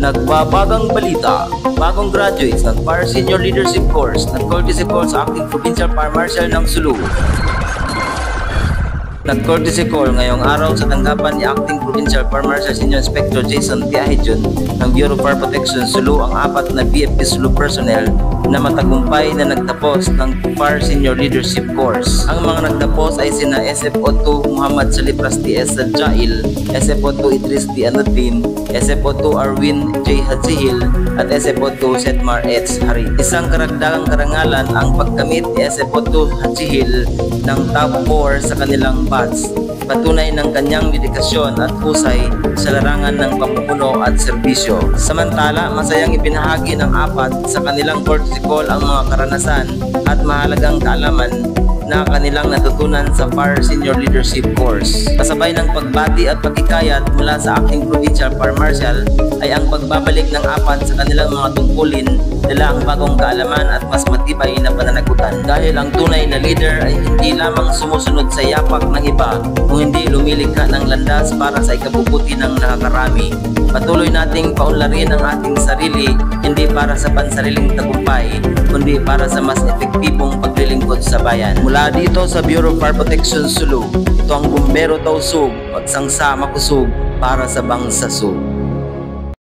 Nagbabagang balita, bagong graduates ng Fire Senior Leadership Course nag-courtesy call sa Acting Provincial Fire Marshal ng Sulu. Nag-courtesy call ngayong araw sa tanggapan ni Acting Provincial Fire Marshal Senior Inspector Jason Tiahidjon ng Bureau of Fire Protection Sulu ang apat na BFP Sulu personnel na matagumpay na nagtapos ng Fire Senior Leadership Course. Ang mga nagtapos ay sina SFO2 Muhammad Salipras T.S. Sadjail, SFO2 Idris D. Anadin, SFO2 Arwin J. Hadzihil at SFO2 Setmar H. Hari. Isang karagdagang karangalan ang pagkamit ni SFO2 Hadzihil ng top 4 sa kanilang batch, patunay ng kanyang dedikasyon at husay sa larangan ng pamumuno at serbisyo. Samantala, masayang ibinahagi ng apat sa kanilang courtesy call ang mga karanasan at mahalagang kaalaman na kanilang natutunan sa Fire Senior Leadership Course. Kasabay ng pagbati at pagkikayat mula sa Acting Provincial Fire Marshal ay ang pagbabalik ng apat sa kanilang mga tungkulin dala ang bagong kaalaman at mas matibay na pananagutan. Dahil ang tunay na leader ay hindi lamang sumusunod sa yapak ng iba, kung hindi lumilikha ng landas para sa ikabubuti ng nakakarami. Patuloy nating paunlarin ang ating sarili, hindi para sa pansariling tagumpay, kundi para sa mas epektibong paglilingkod sa bayan. Mula dito sa Bureau of Fire Protection Sulu, ito ang Bumbero Tausug, pagsangsa makusog para sa bangsasug.